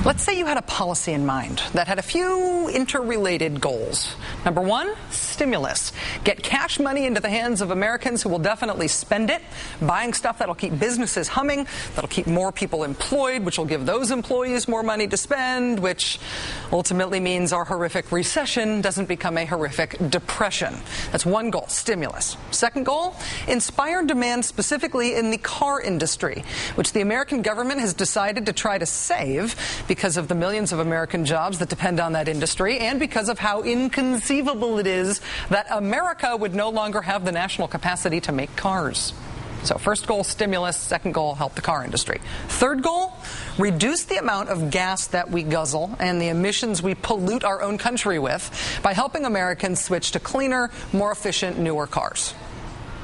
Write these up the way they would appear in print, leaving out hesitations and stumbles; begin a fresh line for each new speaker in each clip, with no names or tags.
Let's say you had a policy in mind that had a few interrelated goals. Number one, stimulus. Get cash money into the hands of Americans who will definitely spend it, buying stuff that'll keep businesses humming, that'll keep more people employed, which will give those employees more money to spend, which ultimately means our horrific recession doesn't become a horrific depression. That's one goal, stimulus. Second goal, inspire demand specifically in the car industry, which the American government has decided to try to save because of the millions of American jobs that depend on that industry and because of how inconceivable it is that America would no longer have the national capacity to make cars. So first goal, stimulus. Second goal, help the car industry. Third goal, reduce the amount of gas that we guzzle and the emissions we pollute our own country with by helping Americans switch to cleaner, more efficient, newer cars.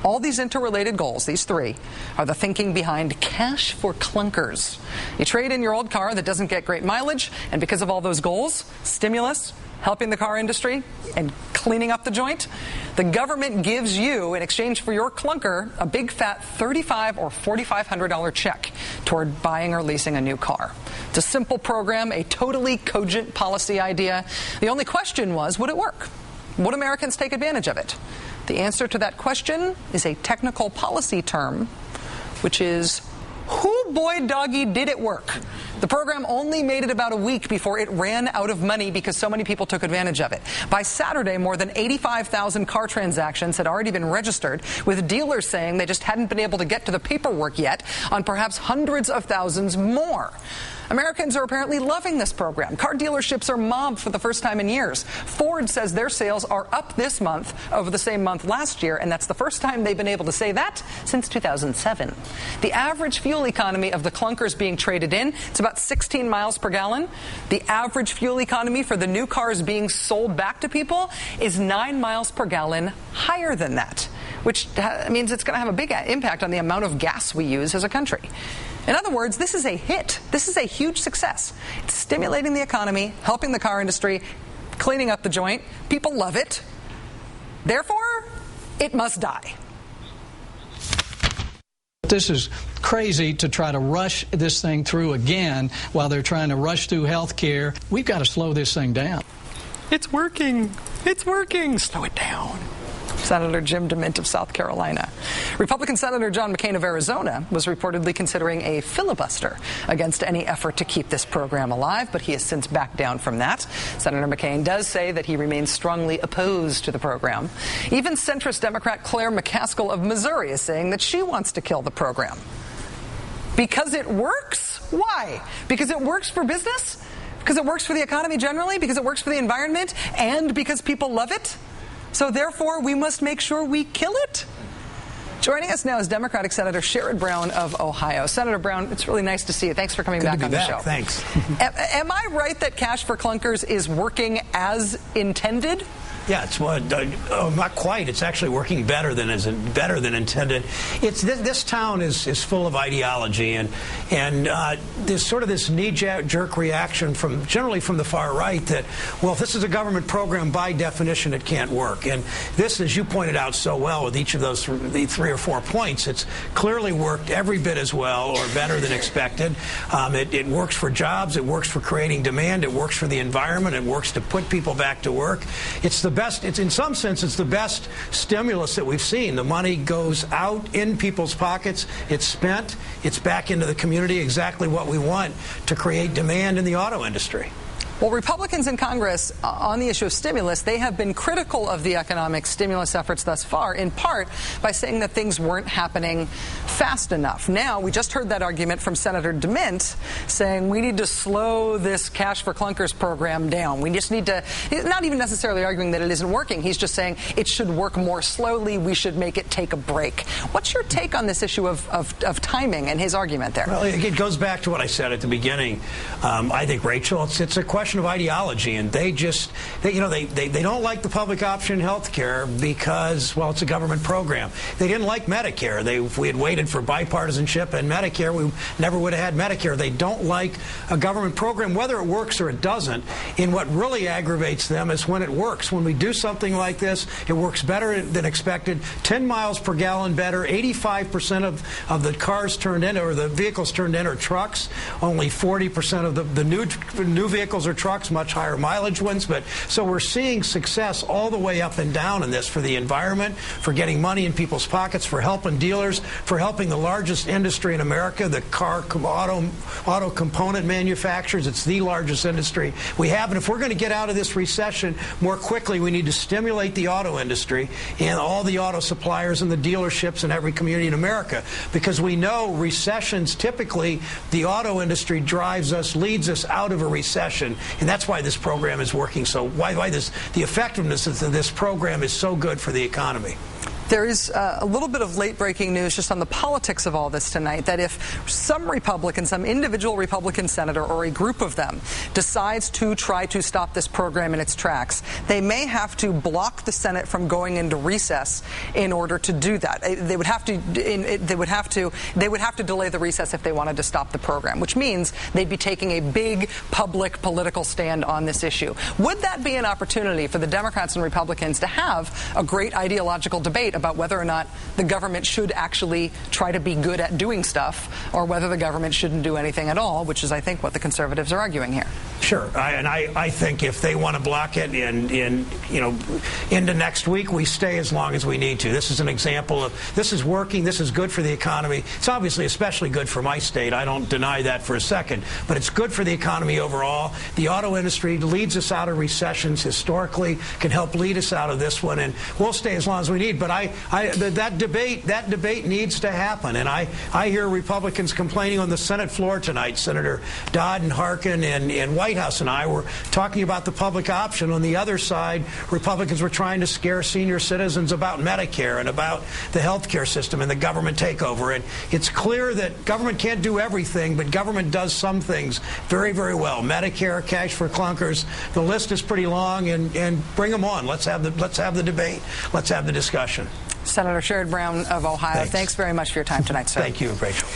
All these interrelated goals, these three, are the thinking behind Cash for Clunkers. You trade in your old car that doesn't get great mileage, and because of all those goals, stimulus, helping the car industry, and cleaning up the joint, the government gives you, in exchange for your clunker, a big fat $3,500 or $4,500 check toward buying or leasing a new car. It's a simple program, a totally cogent policy idea. The only question was, would it work? Would Americans take advantage of it? The answer to that question is a technical policy term, which is, who boy doggy did it work? The program only made it about a week before it ran out of money because so many people took advantage of it. By Saturday, more than 85,000 car transactions had already been registered, with dealers saying they just hadn't been able to get to the paperwork yet on perhaps hundreds of thousands more. Americans are apparently loving this program. Car dealerships are mobbed for the first time in years. Ford says their sales are up this month over the same month last year, and that's the first time they've been able to say that since 2007. The average fuel economy of the clunkers being traded in, it's about 16 miles per gallon. The average fuel economy for the new cars being sold back to people is 9 miles per gallon higher than that, which means it's going to have a big impact on the amount of gas we use as a country. In other words, this is a hit. This is a huge success. It's stimulating the economy, helping the car industry, cleaning up the joint. People love it. Therefore, it must die.
This is crazy to try to rush this thing through again while they're trying to rush through health care. We've got to slow this thing down.
It's working. It's working. Slow it down. Senator Jim DeMint of South Carolina. Republican Senator John McCain of Arizona was reportedly considering a filibuster against any effort to keep this program alive, but he has since backed down from that. Senator McCain does say that he remains strongly opposed to the program. Even centrist Democrat Claire McCaskill of Missouri is saying that she wants to kill the program. Because it works? Why? Because it works for business? Because it works for the economy generally? Because it works for the environment? And because people love it? So therefore, we must make sure we kill it? Joining us now is Democratic Senator Sherrod Brown of Ohio. Senator Brown, it's really nice to see you. Thanks for coming back on the show.
Thanks.
Am I right that Cash for Clunkers is working as intended?
Yeah, it's not quite. It's actually working better than intended. It's this town is full of ideology, and there's sort of this knee-jerk reaction generally from the far right that, well, if this is a government program, by definition it can't work. And this, as you pointed out so well with each of those the 3 or 4 points, it's clearly worked every bit as well or better than expected. It works for jobs. It works for creating demand. It works for the environment. It works to put people back to work. It's in some sense, it's the best stimulus that we've seen. The money goes out in people's pockets. It's spent. It's back into the community, exactly what we want to create demand in the auto industry.
Well, Republicans in Congress on the issue of stimulus, they have been critical of the economic stimulus efforts thus far, in part by saying that things weren't happening fast enough. Now, we just heard that argument from Senator DeMint saying we need to slow this Cash for Clunkers program down. We just need to, he's not even necessarily arguing that it isn't working. He's just saying it should work more slowly. We should make it take a break. What's your take on this issue of timing and his argument there?
Well, it goes back to what I said at the beginning. I think, Rachel, it's a question question of ideology, and they don't like the public option health care because, well, it's a government program. They didn't like Medicare. If we had waited for bipartisanship and Medicare, we never would have had Medicare. They don't like a government program, whether it works or it doesn't. And what really aggravates them is when it works. When we do something like this, it works better than expected. 10 miles per gallon better. 85% of the cars turned in, or the vehicles turned in, are trucks. Only 40% of the new vehicles are trucks, much higher mileage ones. But so we're seeing success all the way up and down in this, for the environment, for getting money in people's pockets, for helping dealers, for helping the largest industry in America, the auto component manufacturers. It's the largest industry we have. And if we're going to get out of this recession more quickly, we need to stimulate the auto industry and all the auto suppliers and the dealerships in every community in America, because we know recessions, typically the auto industry leads us out of a recession, and that's why this program is working. So why the effectiveness of this program is so good for the economy.
There is a little bit of late-breaking news just on the politics of all this tonight, that if some Republican, some individual Republican senator or a group of them decides to try to stop this program in its tracks, they may have to block the Senate from going into recess in order to do that. They would have to delay the recess if they wanted to stop the program, which means they'd be taking a big public political stand on this issue. Would that be an opportunity for the Democrats and Republicans to have a great ideological debate about whether or not the government should actually try to be good at doing stuff, or whether the government shouldn't do anything at all, which is, I think, what the conservatives are arguing here?
Sure, I think if they want to block it into next week, we stay as long as we need to. This is an example of this is working. This is good for the economy. It's obviously especially good for my state. I don't deny that for a second, but it's good for the economy overall. The auto industry leads us out of recessions historically, can help lead us out of this one, and we'll stay as long as we need. But that debate needs to happen, and I hear Republicans complaining on the Senate floor tonight. Senator Dodd and Harkin and White House and I were talking about the public option. On the other side, Republicans were trying to scare senior citizens about Medicare and about the health care system and the government takeover. And it's clear that government can't do everything, but government does some things very, very well. Medicare, cash for clunkers, the list is pretty long, and bring them on. Let's have the debate. Let's have the discussion.
Senator Sherrod Brown of Ohio, thanks very much for your time tonight, sir.
Thank you, Rachel.